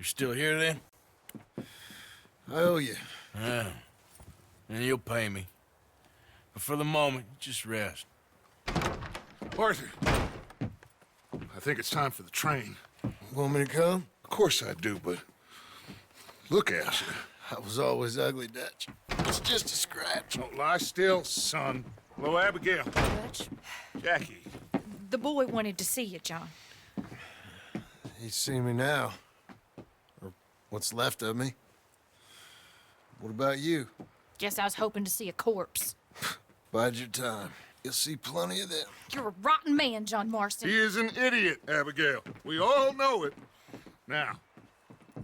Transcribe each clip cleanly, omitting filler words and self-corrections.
still here then? I owe you. Yeah. And you'll pay me. But for the moment, just rest. Arthur, I think it's time for the train. Want me to come? Of course I do, but look at you. I was always ugly, Dutch. It's just a scratch. Don't lie still, son. Hello, Abigail. Dutch, Jackie. the boy wanted to see you, John. He's seen me now. Or what's left of me. What about you? Guess I was hoping to see a corpse. Bide your time. You'll see plenty of them. You're a rotten man, John Marston. He is an idiot, Abigail. We all know it. Now,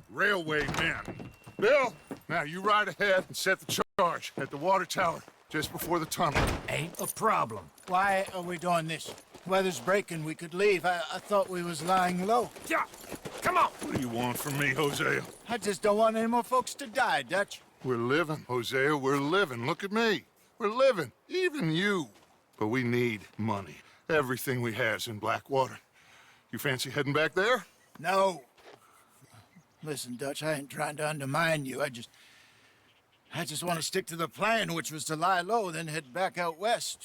railway men. Bill, now you ride ahead and set the charge at the water tower just before the tunnel. Ain't a problem. Why are we doing this? Weather's breaking, we could leave. I thought we was lying low. Yeah, come on. What do you want from me, Hosea? I just don't want any more folks to die, Dutch. We're living, Hosea, we're living. Look at me. We're living, even you. But we need money. Everything we have's in Blackwater. You fancy heading back there? No. Listen, Dutch, I ain't trying to undermine you. I just want to stick to the plan, which was to lie low, then head back out west.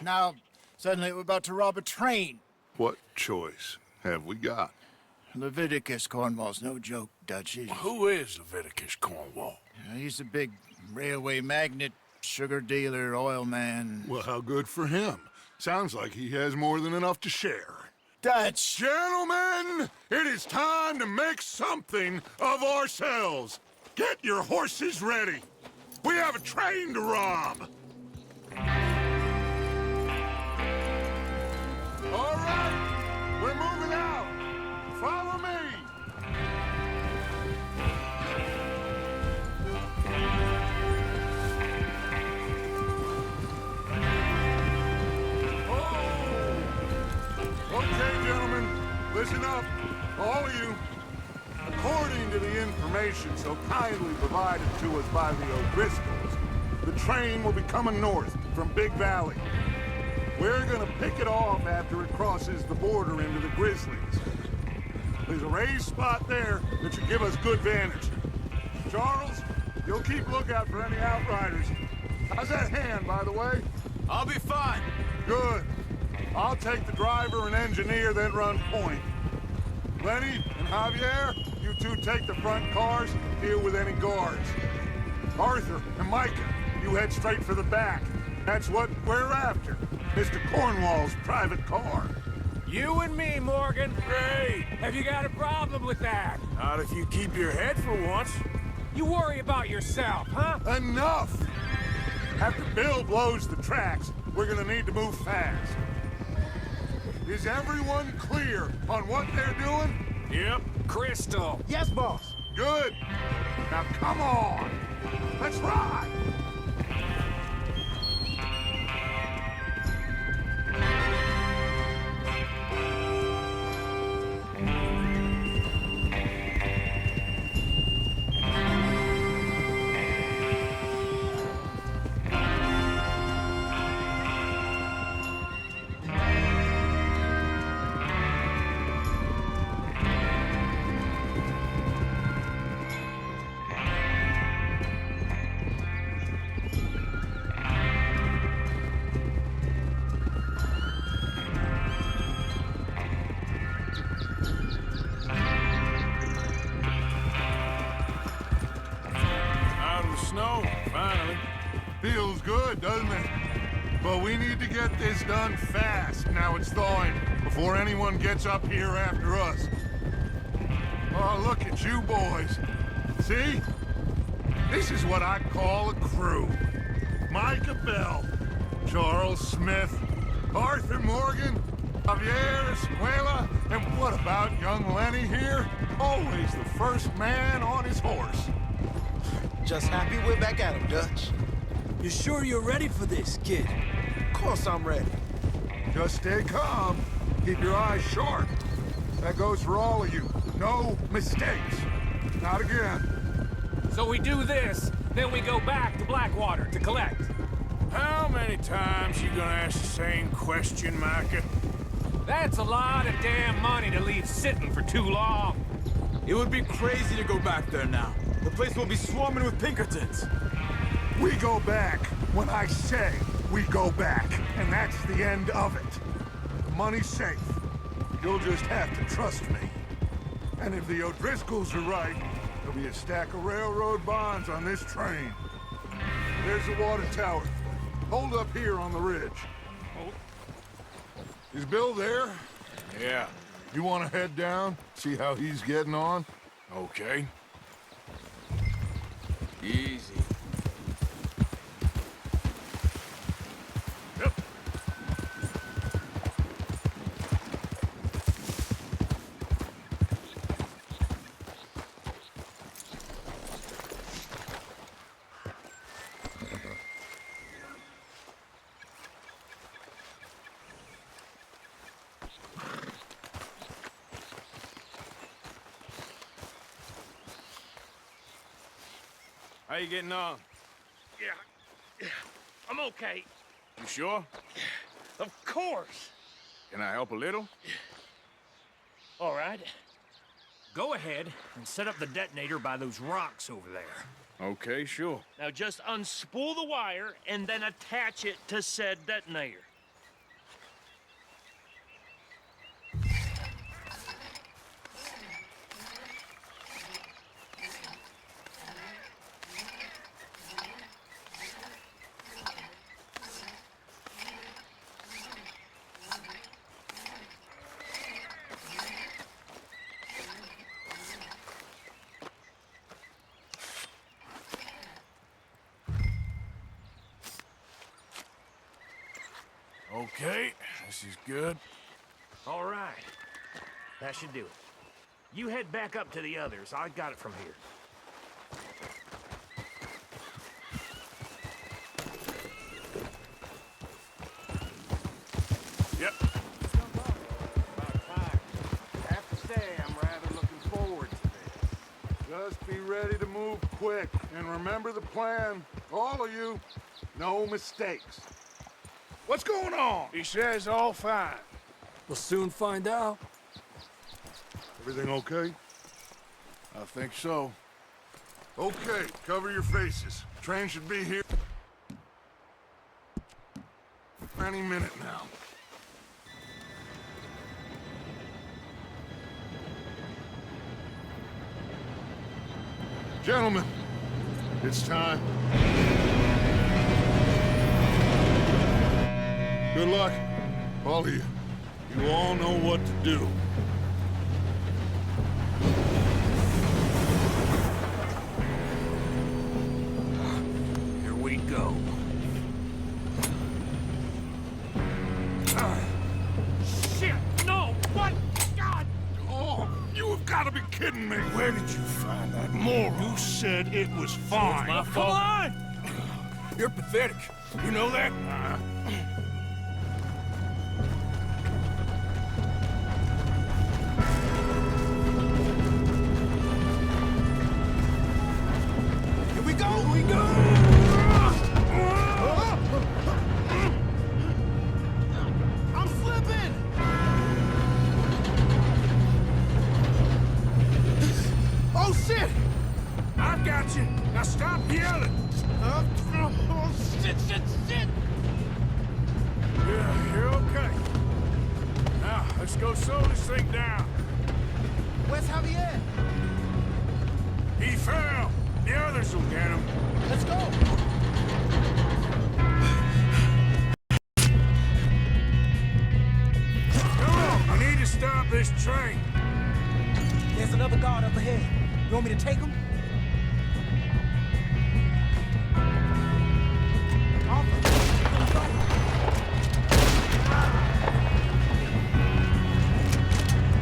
Now, suddenly we're about to rob a train. What choice have we got? Leviticus Cornwall's no joke, Dutch. Who is Leviticus Cornwall? He's a big railway magnate, sugar dealer, oil man. Well, how good for him. Sounds like he has more than enough to share. Dutch! Gentlemen, it is time to make something of ourselves. Get your horses ready. We have a train to rob. All right, we're moving out. Follow me. Okay, gentlemen, listen up, all of you. According to the information so kindly provided to us by the O'Driscolls, the train will be coming north from Big Valley. We're gonna pick it off after it crosses the border into the Grizzlies. There's a raised spot there that should give us good vantage. Charles, you'll keep lookout for any outriders. How's that hand, by the way? I'll be fine. Good. I'll take the driver and engineer, then run point. Lenny and Javier, you two take the front cars, deal with any guards. Arthur and Micah, you head straight for the back. That's what we're after. Mr. Cornwall's private car. You and me, Morgan. Great. Have you got a problem with that? Not if you keep your head for once. You worry about yourself, huh? Enough! After Bill blows the tracks, we're gonna need to move fast. Is everyone clear on what they're doing? Yep. Crystal. Yes, boss. Good. Now come on. Let's ride. Feels good, doesn't it? But we need to get this done fast, now it's thawing, before anyone gets up here after us. Oh, look at you boys. See? This is what I call a crew. Micah Bell, Charles Smith, Arthur Morgan, Javier Escuela, and what about young Lenny here? Always the first man on his horse. Just happy we're back at him, Dutch. You sure you're ready for this, kid? Of course I'm ready. Just stay calm. Keep your eyes sharp. That goes for all of you. No mistakes. Not again. So we do this, then we go back to Blackwater to collect. How many times you gonna ask the same question, Micah? That's a lot of damn money to leave sitting for too long. It would be crazy to go back there now. The place will be swarming with Pinkertons. We go back when I say we go back, and that's the end of it. The money's safe. You'll just have to trust me. And if the O'Driscolls are right, there'll be a stack of railroad bonds on this train. There's the water tower. Hold up here on the ridge. Is Bill there? Yeah, You want to head down, see how he's getting on? okay. Easy. Yep. How you getting on? Yeah, I'm okay. You sure? Of course. Can I help a little? All right. Go ahead and set up the detonator by those rocks over there. Okay, sure. Now just unspool the wire and then attach it to said detonator. Okay, this is good. All right. That should do it. You head back up to the others. I got it from here. Yep. About time. I have to say, I'm rather looking forward to this. Just be ready to move quick, and remember the plan. All of you, no mistakes. What's going on? He says all fine. We'll soon find out. Everything okay? I think so. Okay, cover your faces. Train should be here any minute now. Gentlemen, it's time. Good luck, all of you. You all know what to do. Here we go. Shit! No! What? God! Oh, you have got to be kidding me. Where did you find that moron? You said it was fine. My fault. Come on! You're pathetic. You know that? Here we go! Here we go! I'm slipping! Oh, shit! I got you. Now stop yelling. Oh, shit, shit, shit! Yeah, you're okay. Now, let's go slow this thing down. Where's Javier? He fell. The others will get him. Let's go! Come on, I need to stop this train. There's another guard up ahead. You want me to take him?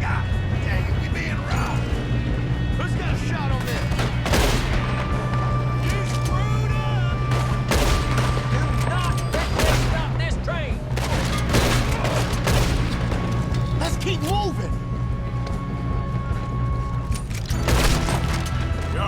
God dang it, we being robbed! Who's got a shot on this? You screwed up! Do not let them stop this train! Let's keep moving! You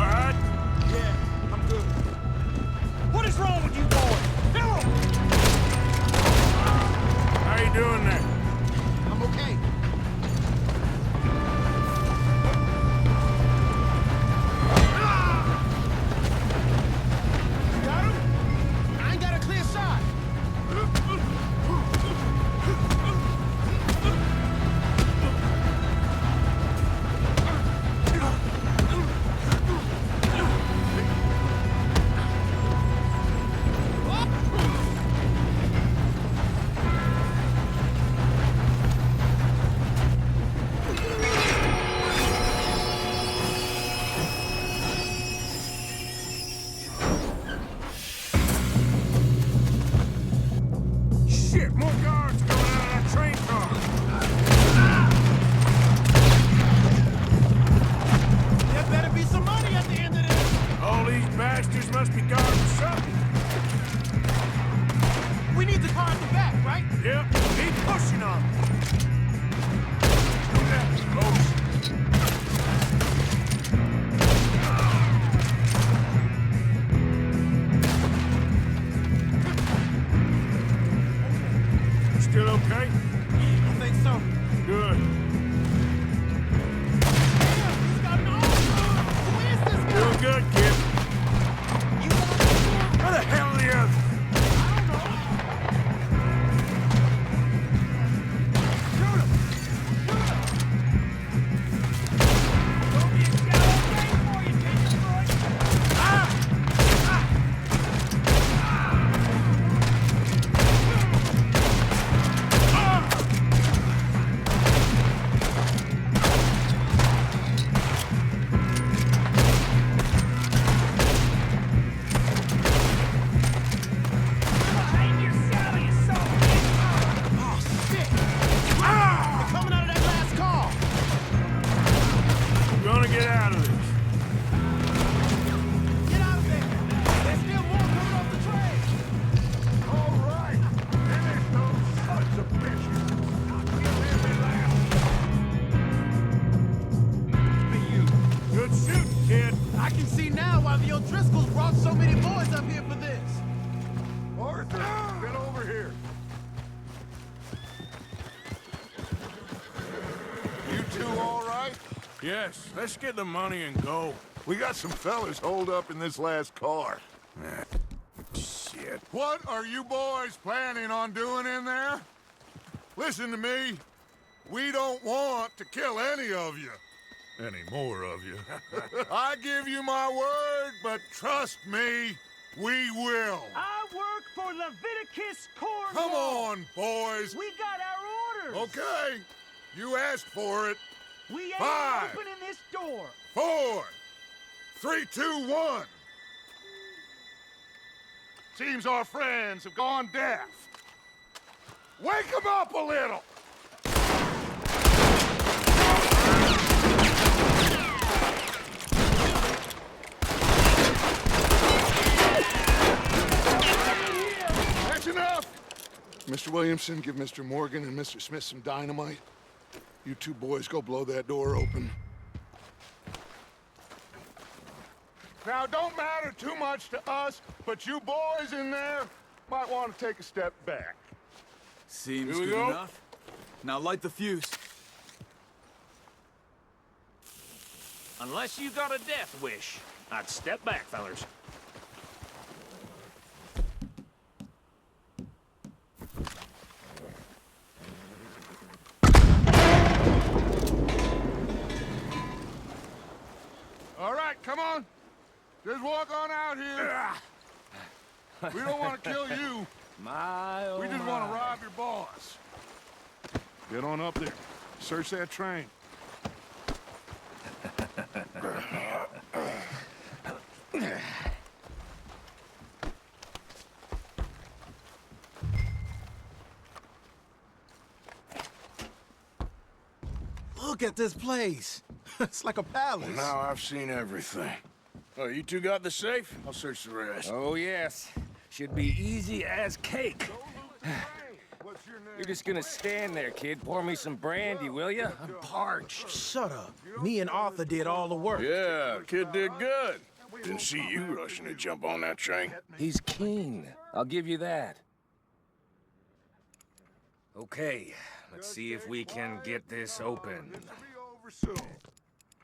must be guarding something. We need the car in the back, right? Yep, keep pushing on. That was close. Still okay? I think so. Good. Damn, he's got an arm! Who is this guy? Doing good, kid. You got him? Where the hell are the others? Shoot him! Don't be a shallow grave for you, Detroit! Behind your saddle, you son of a bitch! Oh, shit! They're coming out of that last car! We're gonna get out of this. Get out of there! There's still more coming off the train! All right. Finish those sons of bitches. I'll kill every last Good shooting, kid. I can see now why the O'Driscolls brought so many boys up here for this. Arthur, get over here. You two all right? Yes, let's get the money and go. We got some fellas holed up in this last car. Shit. What are you boys planning on doing in there? Listen to me. We don't want to kill any of you. Any more of you. I give you my word, but trust me, we will. I work for Leviticus Cornwall. Come on, boys. We got our orders. Okay, you asked for it. We ain't 5, opening this door. 4, 3, 2, 1. Seems our friends have gone deaf. Wake them up a little. That's enough. Mr. Williamson, give Mr. Morgan and Mr. Smith some dynamite. You two boys go blow that door open. Now, don't matter too much to us, but you boys in there might want to take a step back. Seems Here we good go. enough. Now light the fuse. Unless you got a death wish, I'd step back, fellers. All right, come on. Just walk on out here. We don't want to kill you. My, oh We just want to rob your boss. Get on up there. Search that train. Look at this place. It's like a palace. Now I've seen everything. Oh, you two got the safe? I'll search the rest. Oh, yes. Should be easy as cake. What's your name? You're just gonna stand there, kid. Pour me some brandy, will you? I'm parched. Shut up. Me and Arthur did all the work. Yeah, kid did good. Didn't see you rushing to jump on that train. He's keen. I'll give you that. Okay, let's see if we can get this open. This will be over soon.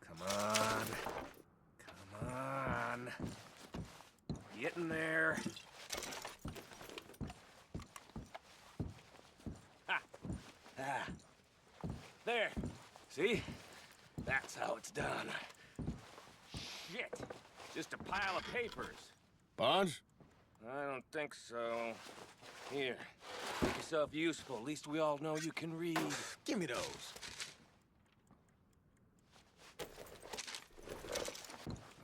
Come on. Come on. Get in there. Ha! Ah. There. See? That's how it's done. Shit. Just a pile of papers. Bonds? I don't think so. Here. Make yourself useful. At least we all know you can read. Give me those.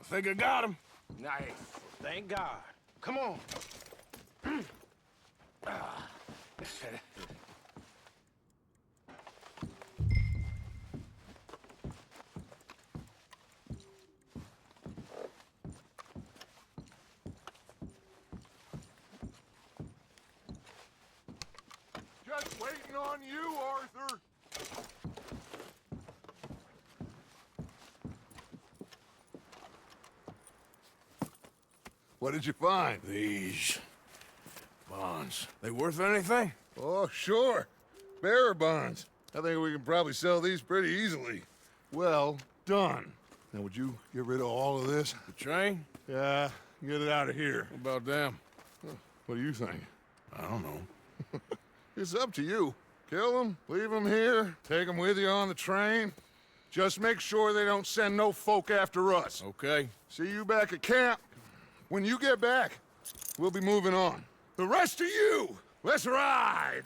I think I got him. Nice. Thank God. Come on. Waiting on you, Arthur. What did you find? These bonds. They worth anything? Oh, sure. Bearer bonds. I think we can probably sell these pretty easily. Well done. Now, would you get rid of all of this? The train? Yeah, get it out of here. What about them? What do you think? I don't know. It's up to you. Kill them, leave them here, take them with you on the train. Just make sure they don't send no folk after us. Okay. See you back at camp. When you get back, we'll be moving on. The rest of you, let's ride!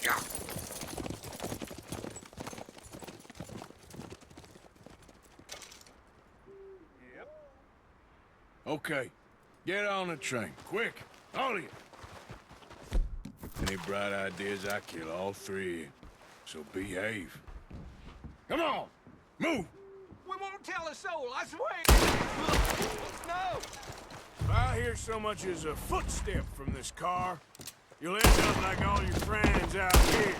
Yeah. Okay. Get on the train. Quick. All of you. Any bright ideas, I kill all three of you. So behave. Come on! Move! We won't tell a soul, I swear! No! If I hear so much as a footstep from this car, you'll end up like all your friends out here.